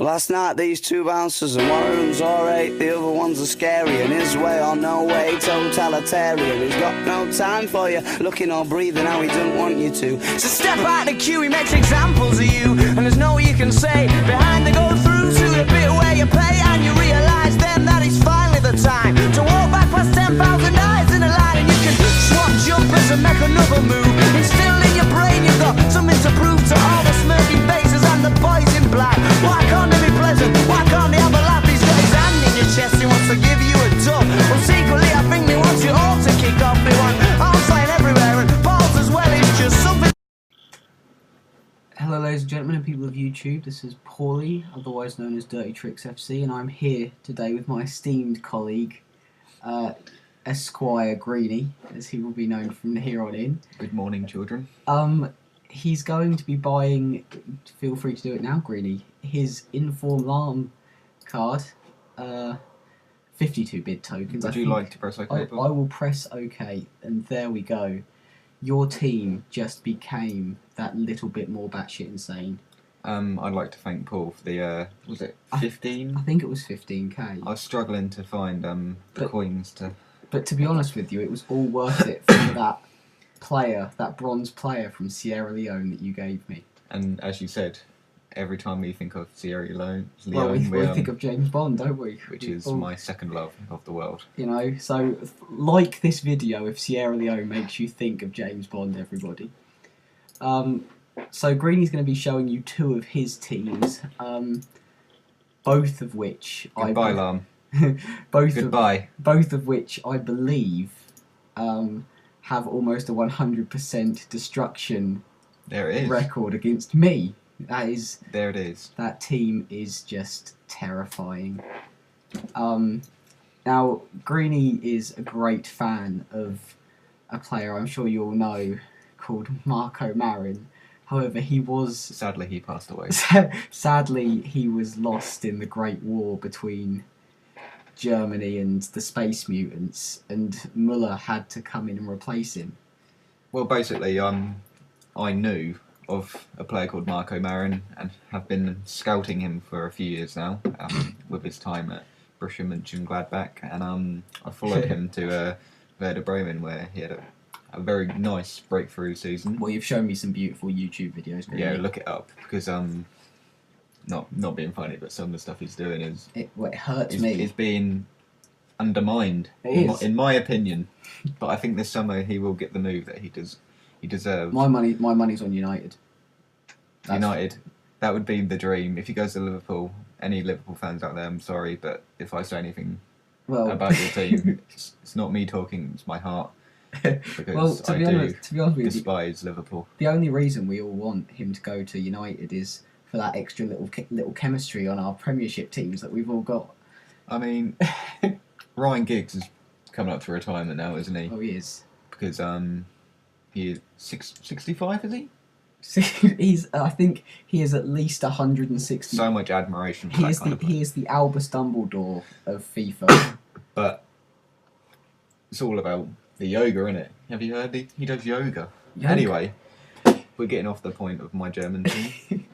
Last night these two bouncers and one of them's alright, the other one's a scary, and his way or no way, totalitarian. He's got no time for you, looking or breathing how he doesn't want you to. So step out the queue, he makes examples of you, and there's no you can say. Behind they go through to the bit where you pay, and you realise then that it's finally the time to walk back past 10,000 eyes in a line, and you can swap jumpers and make another move. It's still in your brain, you've got something to prove to all the smirking faces and the boys in black. Why can't they be pleasant? Why can't they have a laugh? He's got his hand in your chest, he wants to give you a dub. Well, secretly I think he wants you all to kick off. They want arms flying everywhere, and balls as well. It's just something. Hello ladies and gentlemen and people of YouTube, this is Paulie, otherwise known as Dirty Trickz FC, and I'm here today with my esteemed colleague, Esquire Greeny, as he will be known from here on in. Good morning, children. He's going to be buying, feel free to do it now, Greeny, his Inform Alarm card, 52-bit tokens. Would you like to press OK? I will press OK, and there we go. Your team just became that little bit more batshit insane. I'd like to thank Paul for the, was it 15? I think it was 15k. I was struggling to find the coins to... But to be honest with you, it was all worth it for that player, that bronze player from Sierra Leone that you gave me. And as you said, every time we think of Sierra Leone, we think of James Bond, don't we? Which is my second love of the world. You know, so like this video if Sierra Leone makes you think of James Bond, everybody. So Greeny's going to be showing you two of his teams, both of which Goodbye, Alarm. Goodbye. Both of which I believe have almost a 100% destruction record against me. There it is. That team is just terrifying. Now, Greeny is a great fan of a player I'm sure you all know called Marco Marin. However, he was... Sadly, he passed away. Sadly, he was lost in the Great War between Germany and the Space Mutants, and Muller had to come in and replace him. Well, basically, I knew of a player called Marco Marin and have been scouting him for a few years now, with his time at Borussia Mönchengladbach, and I followed him to Werder Bremen, where he had a very nice breakthrough season. Well, you've shown me some beautiful YouTube videos, Greeny. Yeah, look it up, because not being funny, but some of the stuff he's doing is it hurts me. It's being undermined, in my opinion. But I think this summer he will get the move that he deserves. My money's on United. United, that would be the dream. If he goes to Liverpool, any Liverpool fans out there, I'm sorry, but if I say anything about your team, it's not me talking, it's my heart. Because to be honest with you, despise Liverpool. The only reason we all want him to go to United is for that extra little chemistry on our Premiership teams that we've all got. I mean, Ryan Giggs is coming up to retirement now, isn't he? Oh, he is. Because he is 65, is he? I think he is at least 160. So much admiration for that kind of player. He is the Albus Dumbledore of FIFA. But it's all about the yoga, isn't it? Have you heard he does yoga? Anyway, we're getting off the point of my German team.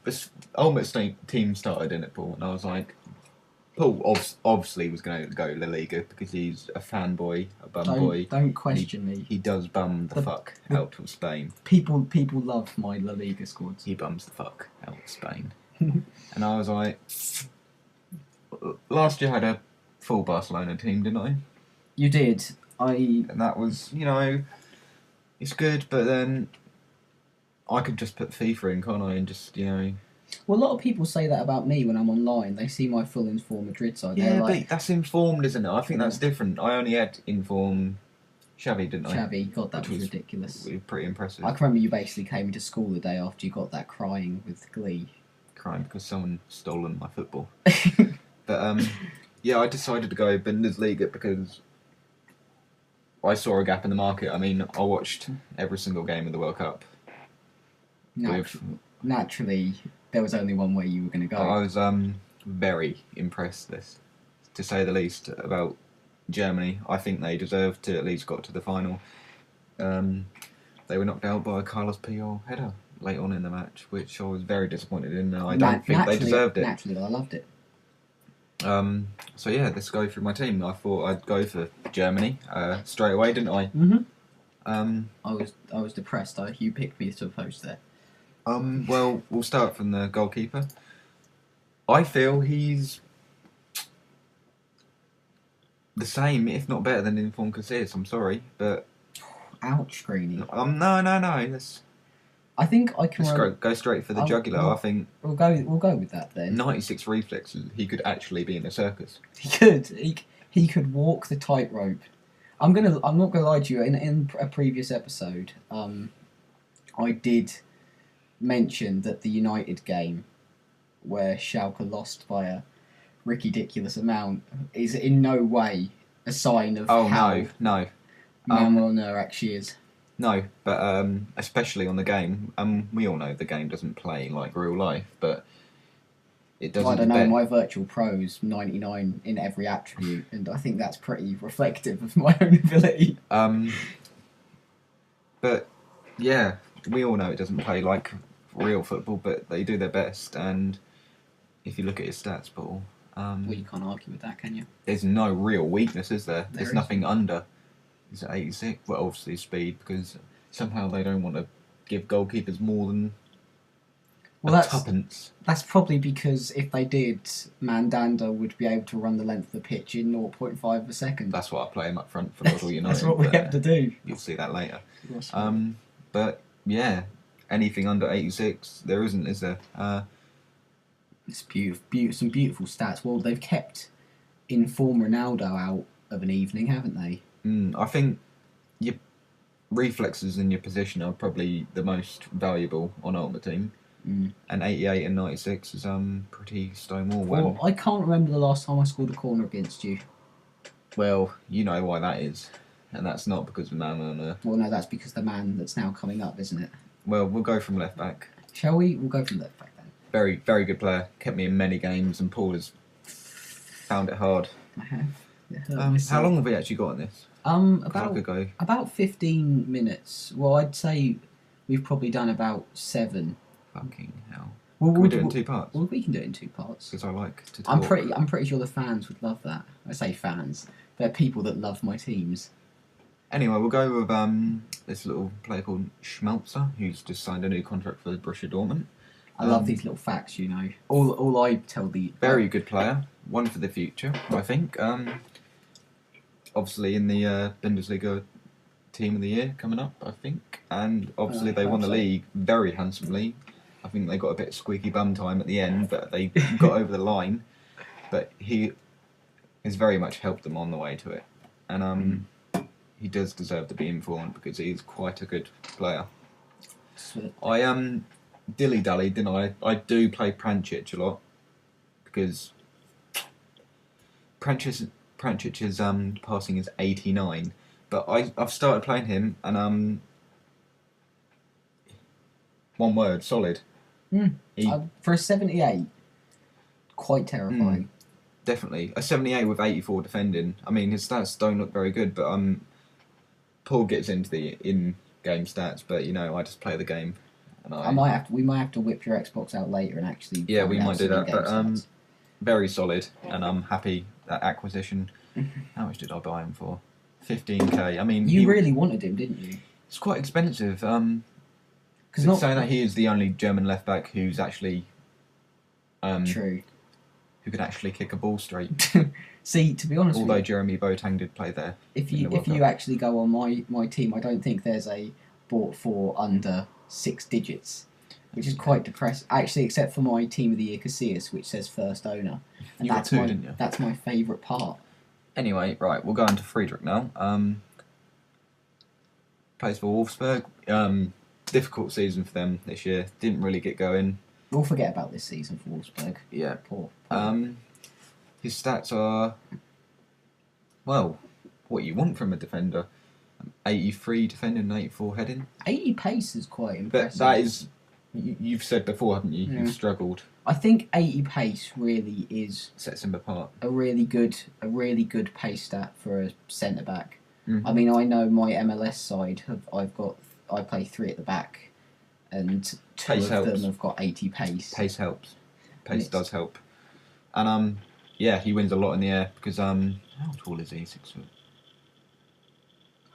This Ultimate team started in it, Paul, and I was like, Paul obviously was going to go La Liga because he's a fanboy, a bum boy. Don't question me. He does bum the fuck out of Spain. People love my La Liga squads. He bums the fuck out of Spain. And I was like, last year I had a full Barcelona team, didn't I? You did. And that was, it's good, but then I could just put FIFA in, can't I? And just, Well, a lot of people say that about me when I'm online. They see my full Inform Madrid side. Yeah, but that's informed, isn't it? I think that's different. I only had Inform Xavi, didn't I? Xavi, God, that was ridiculous. Pretty impressive. I can remember you basically came into school the day after you got that crying with glee. Crying because someone stolen my football. But, yeah, I decided to go Bundesliga because I saw a gap in the market. I mean, I watched every single game of the World Cup. Naturally, there was only one way you were going to go. I was very impressed, to say the least, about Germany. I think they deserved to at least got to the final. They were knocked out by a Carlos Puyol header. late on in the match, which I was very disappointed in, and I don't think they deserved it. Naturally, I loved it. So yeah, let's go through my team. I thought I'd go for Germany straight away, didn't I? I was depressed. You picked me to post there. Well, we'll start from the goalkeeper. I feel he's the same, if not better, than Inform Casillas. I'm sorry, but ouch, Greeny. No. I think I can. Let's go straight for the jugular. I think we'll go with that then. 96 reflexes. He could actually be in a circus. He could. He could walk the tightrope. I'm not gonna lie to you. In a previous episode, I did mention that the United game, where Schalke lost by a ridiculous amount, is in no way a sign of how no. Manuel actually is. No, but especially on the game, we all know the game doesn't play like real life, but it doesn't. I don't know, my virtual pro's 99 in every attribute, and I think that's pretty reflective of my own ability. But yeah, we all know it doesn't play like real football, but they do their best, and if you look at his stats, Paul... well, you can't argue with that, can you? There's no real weakness, is there? There's There nothing under. Is it 86? Well, obviously speed, because somehow they don't want to give goalkeepers more than tuppence. That's probably because if they did, Mandanda would be able to run the length of the pitch in 0.5 of a second. That's why I play him up front for Liverpool United. That's what we have to do. You'll see that later. But yeah, anything under 86, there isn't, is there? It's beautiful, some beautiful stats. Well, they've kept Inform Ronaldo out of an evening, haven't they? I think your reflexes and your position are probably the most valuable on Ultimate Team. And 88 and 96 is pretty stonewall. Well, I can't remember the last time I scored a corner against you. Well, you know why that is. And that's not because of Manuel. Well, no, that's because the man that's now coming up, isn't it? Well, we'll go from left back. Shall we? We'll go from left back then. Very, very good player. Kept me in many games, and Paul has found it hard. I have. How long have we actually got on this? About 15 minutes. Well, I'd say we've probably done about 7. Fucking hell. Can we do it in 2 parts? Well, we can do it in 2 parts. Because I like to talk. I'm pretty sure the fans would love that. I say fans. They're people that love my teams. Anyway, we'll go with this little player called Schmelzer, who's just signed a new contract for Borussia Dortmund. I love these little facts, you know. All I tell the... Very good player. One for the future, I think. Obviously in the Bundesliga Team of the Year coming up, I think. And obviously they won the league very handsomely. I think they got a bit squeaky bum time at the end, but they got over the line. But he has very much helped them on the way to it. And he does deserve to be informed because he's quite a good player. I dilly-dally, didn't I? I do play Prancic a lot because Prancic's passing is 89, but I've started playing him and one word, solid. For a 78, quite terrifying. Definitely a 78 with 84 defending. I mean, his stats don't look very good, but Paul gets into the in-game stats, but you know, I just play the game. And we might have to whip your Xbox out later and actually. Yeah, we might do that, but very solid, and I'm happy that acquisition. How much did I buy him for? 15k. I mean, you really wanted him, didn't you? It's quite expensive. Saying that he is the only German left back who's actually true, who can actually kick a ball straight. See, to be honest, although Jeremy Boateng did play there. If you actually go on my team, I don't think there's a bought for under 6 digits, which is quite depressing. Actually, except for my Team of the Year Casillas, which says first owner, and that's my favourite part. Anyway, right, we'll go on to Friedrich now. Plays for Wolfsburg. Difficult season for them this year. Didn't really get going. We'll forget about this season for Wolfsburg. Yeah. Poor. His stats are, well, what you want from a defender. 83 defending and 84 heading. 80 pace is quite impressive. But that is, you've said before, haven't you? Yeah. You've struggled. I think 80 pace really is sets him apart. A really good pace stat for a centre back. I mean, I know my MLS side I play 3 at the back, and two Pace of helps. them have got 80 pace. Pace helps. Pace does help. And yeah, he wins a lot in the air because how tall is he? 6 foot.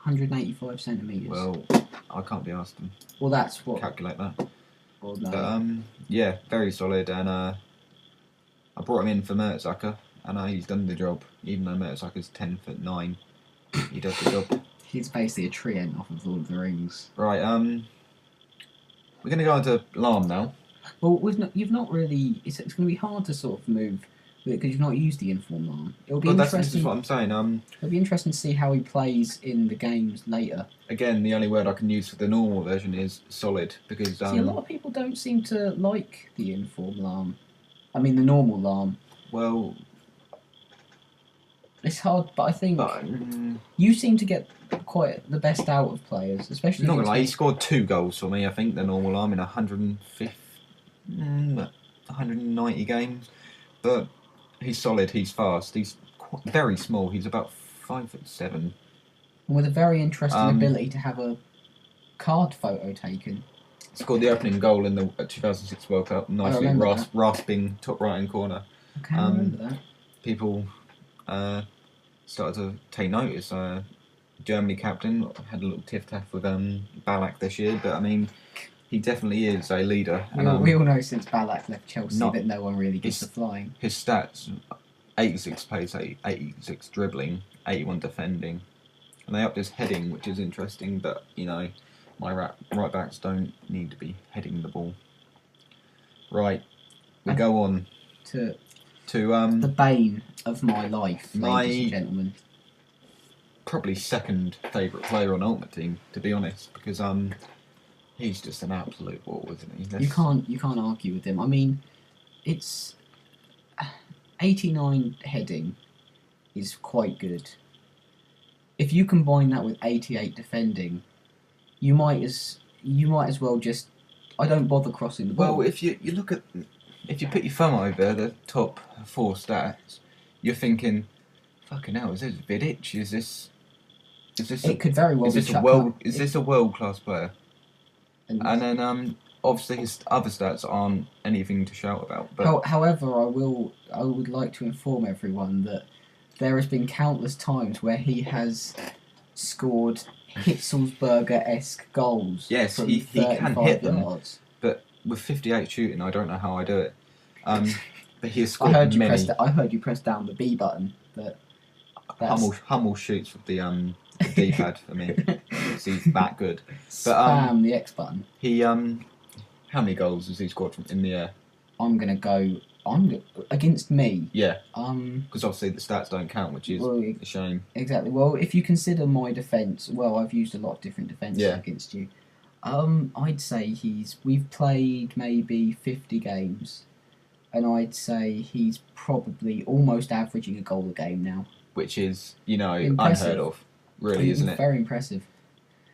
185 centimetres. Well, I can't be asked to Well, that's what. calculate that. Well, no. But yeah, very solid. And I brought him in for Mertesacker, and he's done the job. Even though Mertesacker's 10'9", he does the job. He's basically a treant off of Lord of the Rings. Right. We're going to go into Lahm now. Well, you've not really. It's going to be hard to sort of move because you've not used the inform Lahm. It'll be interesting. This is what I'm saying. It'll be interesting to see how he plays in the games later. Again, the only word I can use for the normal version is solid because See, a lot of people don't seem to like the inform Lahm. I mean, the normal Lahm. Well, it's hard, but I think you seem to get quite the best out of players, especially. Not gonna lie, he scored 2 goals for me. I think the normal Lahm in 190 games, but he's solid. He's fast. He's very small. He's about 5'7". And with a very interesting ability to have a card photo taken. Scored the opening goal in the 2006 World Cup. Nicely rasping top right hand corner. Okay, I remember that. People started to take notice. Germany captain had a little tiff-taff with Ballack this year, but I mean, he definitely is a leader. We all know since Ballack left Chelsea that no one really gets the flying. His stats: 86 pace, 86 dribbling, 81 defending, and they upped his heading, which is interesting. But you know, my right backs don't need to be heading the ball. Right, we go on to the bane of my life, ladies and gentlemen. Probably second favourite player on Ultimate Team, to be honest, because he's just an absolute ball, isn't he? You can't argue with him. I mean, it's 89 heading is quite good. If you combine that with 88 defending, you might as well just. I don't bother crossing the ball. Well, if you look at, if you put your thumb over the top 4 stats, you're thinking, fucking hell, is this Vidic? Is this? It could very well be. Is this a world class player? And then obviously his other stats aren't anything to shout about. But however, I would like to inform everyone that there has been countless times where he has scored Hitzelsberger-esque goals. Yes, from he can hit them. Yards. But with 58 shooting, I don't know how I do it. But he has scored many. I heard you press down the B button, but Hummel shoots with the D-pad for me. He's that good. But spam the X button. He how many goals has he scored from in the air? I'm against me. Yeah. Because obviously the stats don't count, which is a shame. Exactly. Well, if you consider my defence, I've used a lot of different defences against you. I'd say we've played maybe 50 games, and I'd say he's probably almost averaging a goal a game now. Which is, impressive. Unheard of, really, isn't it? Very impressive.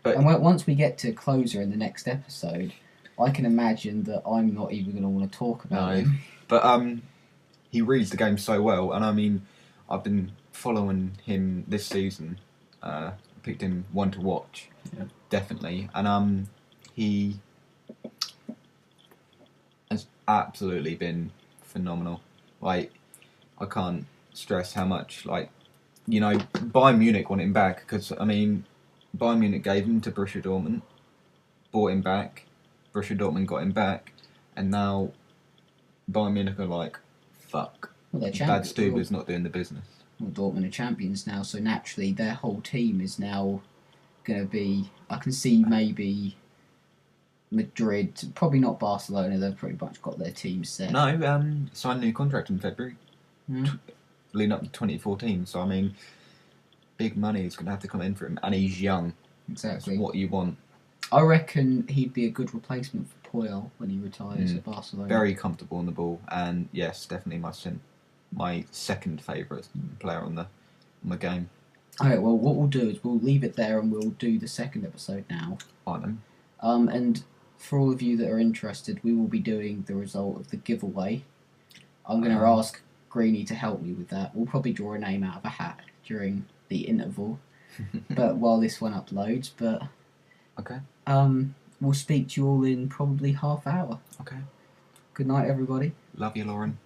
But once we get to closer in the next episode, I can imagine that I'm not even going to want to talk about him. But he reads the game so well, and I mean, I've been following him this season. I picked him one to watch, definitely, and he has absolutely been phenomenal. Like, I can't stress how much, Bayern Munich want him back, because I mean, Bayern Munich gave him to Borussia Dortmund, bought him back. Borussia Dortmund got him back, and now Bayern Munich are like, fuck. Well, they're Bad Stuber's not doing the business. Well, Dortmund are champions now, so naturally their whole team is now going to be. I can see maybe Madrid, probably not Barcelona. They've pretty much got their team set. No, signed a new contract in February, leading up to 2014. So I mean, big money is going to have to come in for him, and he's young. Exactly. That's what you want. I reckon he'd be a good replacement for Puyol when he retires at Barcelona. Very comfortable on the ball, and yes, definitely my second favourite player on the game. Okay, well, what we'll do is we'll leave it there, and we'll do the second episode now. Fine. And for all of you that are interested, we will be doing the result of the giveaway. I'm going to ask Greeny to help me with that. We'll probably draw a name out of a hat during the interval, but while this one uploads. But okay. we'll speak to you all in probably half hour. Okay. Good night, everybody. Love you, Lauren.